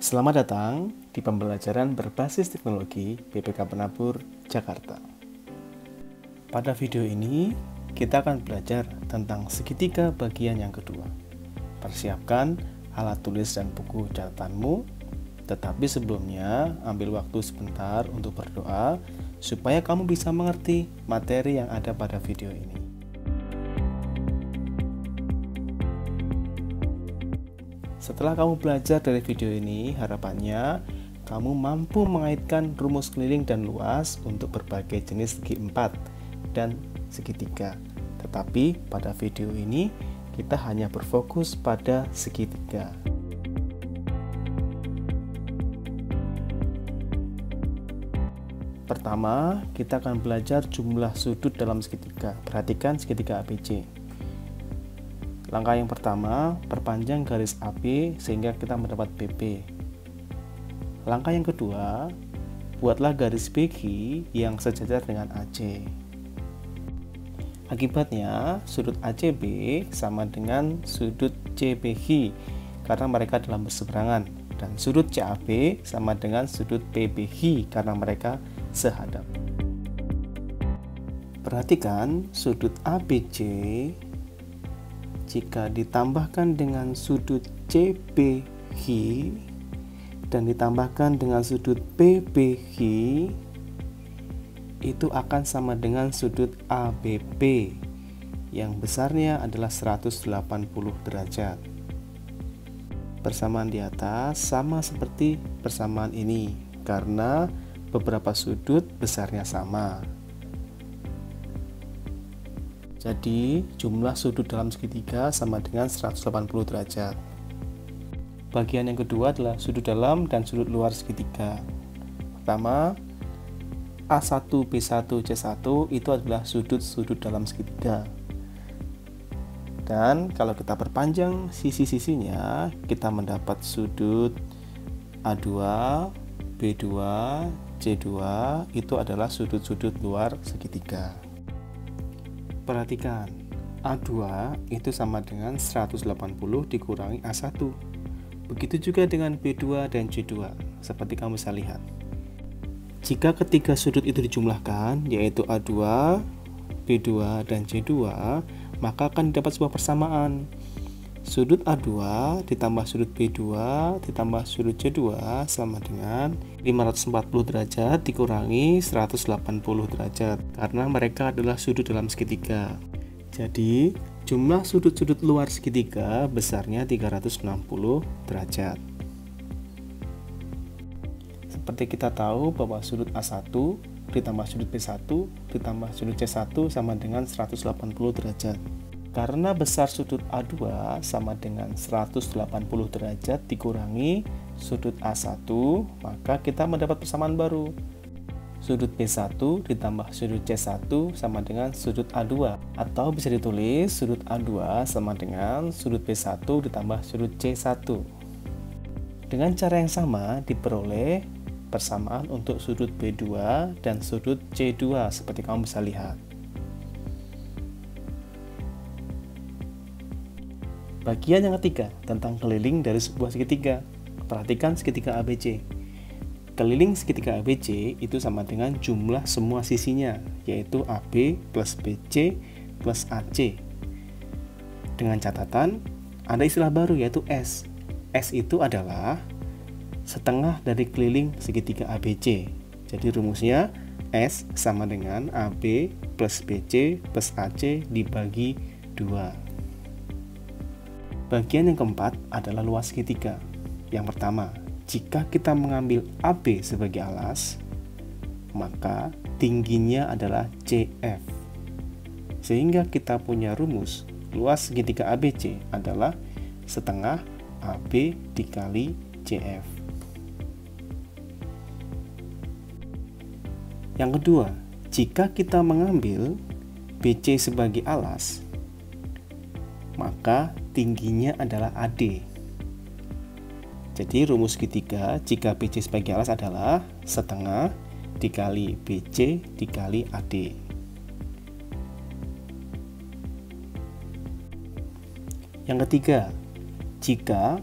Selamat datang di pembelajaran berbasis teknologi BPK Penabur, Jakarta. Pada video ini, kita akan belajar tentang segitiga bagian yang kedua. Persiapkan alat tulis dan buku catatanmu, tetapi sebelumnya ambil waktu sebentar untuk berdoa supaya kamu bisa mengerti materi yang ada pada video ini. Setelah kamu belajar dari video ini, harapannya kamu mampu mengaitkan rumus keliling dan luas untuk berbagai jenis segi 4 dan segitiga. Tetapi pada video ini kita hanya berfokus pada segitiga. Pertama, kita akan belajar jumlah sudut dalam segitiga. Perhatikan segitiga ABC. Langkah yang pertama, perpanjang garis AB sehingga kita mendapat BB. Langkah yang kedua, buatlah garis BQ yang sejajar dengan AC. Akibatnya, sudut ACB sama dengan sudut CBQ karena mereka dalam berseberangan, dan sudut CAB sama dengan sudut PBQ karena mereka sehadap. Perhatikan sudut ABC jika ditambahkan dengan sudut CBQ dan ditambahkan dengan sudut PBQ itu akan sama dengan sudut ABP yang besarnya adalah 180 derajat. Persamaan di atas sama seperti persamaan ini karena beberapa sudut besarnya sama. Jadi, jumlah sudut dalam segitiga sama dengan 180 derajat. Bagian yang kedua adalah sudut dalam dan sudut luar segitiga. Pertama, A1, B1, C1 itu adalah sudut-sudut dalam segitiga. Dan kalau kita perpanjang sisi-sisinya, kita mendapat sudut A2, B2, C2 itu adalah sudut-sudut luar segitiga. Perhatikan, A2 itu sama dengan 180 dikurangi A1. Begitu juga dengan B2 dan C2, seperti kamu bisa lihat. Jika ketiga sudut itu dijumlahkan, yaitu A2, B2, dan C2, maka akan didapat sebuah persamaan. Sudut A2 ditambah sudut B2 ditambah sudut C2 sama dengan 540 derajat dikurangi 180 derajat karena mereka adalah sudut dalam segitiga. Jadi, jumlah sudut-sudut luar segitiga besarnya 360 derajat. Seperti kita tahu bahwa sudut A1 ditambah sudut B1 ditambah sudut C1 sama dengan 180 derajat. Karena besar sudut A2 sama dengan 180 derajat dikurangi sudut A1, maka kita mendapat persamaan baru. Sudut B1 ditambah sudut C1 sama dengan sudut A2, atau bisa ditulis sudut A2 sama dengan sudut B1 ditambah sudut C1. Dengan cara yang sama diperoleh persamaan untuk sudut B2 dan sudut C2 seperti kamu bisa lihat. Bagian yang ketiga tentang keliling dari sebuah segitiga. Perhatikan segitiga ABC. Keliling segitiga ABC itu sama dengan jumlah semua sisinya, yaitu AB plus BC plus AC. Dengan catatan, ada istilah baru yaitu S. S itu adalah setengah dari keliling segitiga ABC. Jadi rumusnya S sama dengan AB plus BC plus AC dibagi 2. Bagian yang keempat adalah luas segitiga. Yang pertama, jika kita mengambil AB sebagai alas, maka tingginya adalah CF. Sehingga kita punya rumus luas segitiga ABC adalah setengah AB dikali CF. Yang kedua, jika kita mengambil BC sebagai alas, maka tingginya adalah AD. Jadi rumus segitiga jika BC sebagai alas adalah setengah dikali BC dikali AD. Yang ketiga, jika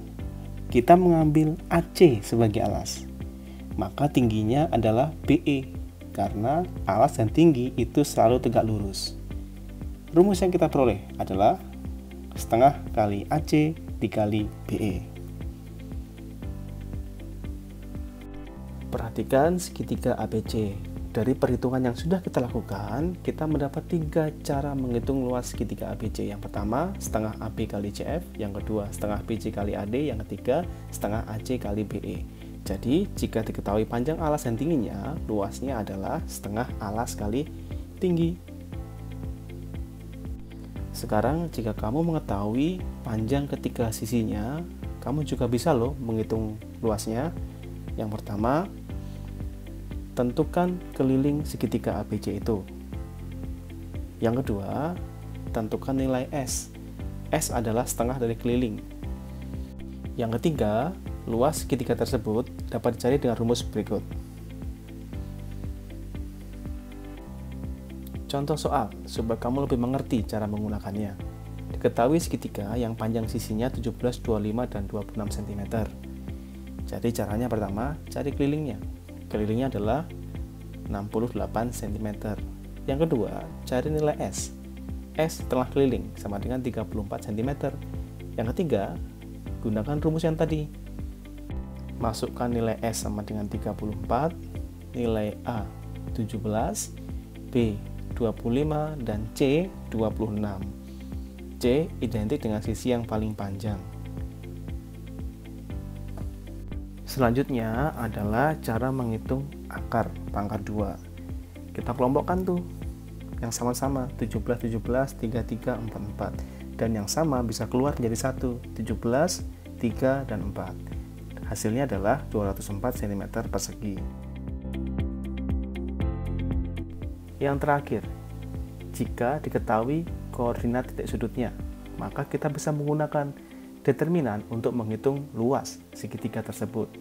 kita mengambil AC sebagai alas, maka tingginya adalah BE, karena alas dan tinggi itu selalu tegak lurus. Rumus yang kita peroleh adalah setengah kali AC dikali BE. Perhatikan segitiga ABC. Dari perhitungan yang sudah kita lakukan, kita mendapat 3 cara menghitung luas segitiga ABC. Yang pertama, setengah AB kali CF. Yang kedua, setengah BC kali AD. Yang ketiga, setengah AC kali BE. Jadi, jika diketahui panjang alas dan tingginya, luasnya adalah setengah alas kali tinggi. Sekarang, jika kamu mengetahui panjang ketiga sisinya, kamu juga bisa loh menghitung luasnya. Yang pertama, tentukan keliling segitiga ABC itu. Yang kedua, tentukan nilai S. S adalah setengah dari keliling. Yang ketiga, luas segitiga tersebut dapat dicari dengan rumus berikut. Contoh soal, supaya kamu lebih mengerti cara menggunakannya. Diketahui segitiga yang panjang sisinya 17, 25, dan 26 cm. Jadi caranya pertama, cari kelilingnya. Kelilingnya adalah 68 cm. Yang kedua, cari nilai S. S setelah keliling sama dengan 34 cm. Yang ketiga, gunakan rumus yang tadi. Masukkan nilai S sama dengan 34, nilai A 17, B 25, dan C 26. C identik dengan sisi yang paling panjang. Selanjutnya adalah cara menghitung akar pangkat 2. Kita kelompokkan tuh yang sama-sama 17, 17, 33, 44, dan yang sama bisa keluar menjadi 1, 17, 3, dan 4. Hasilnya adalah 204 cm persegi. Yang terakhir, jika diketahui koordinat titik sudutnya, maka kita bisa menggunakan determinan untuk menghitung luas segitiga tersebut.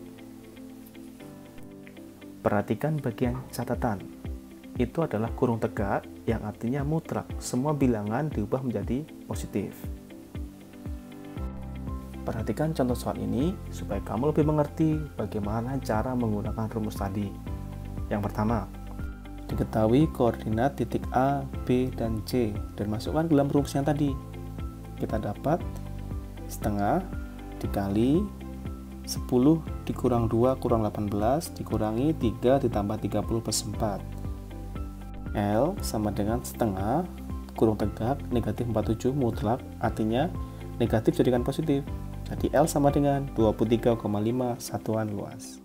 Perhatikan bagian catatan. Itu adalah kurung tegak yang artinya mutlak. Semua bilangan diubah menjadi positif. Perhatikan contoh soal ini supaya kamu lebih mengerti bagaimana cara menggunakan rumus tadi. Yang pertama, diketahui koordinat titik A, B, dan C dan masukkan ke dalam rumus yang tadi. Kita dapat setengah dikali 10 dikurang 2 kurang 18 dikurangi 3 ditambah 30 plus 4. L sama dengan setengah kurung tegak negatif 47 mutlak, artinya negatif jadikan positif. Jadi L sama dengan 23,5 satuan luas.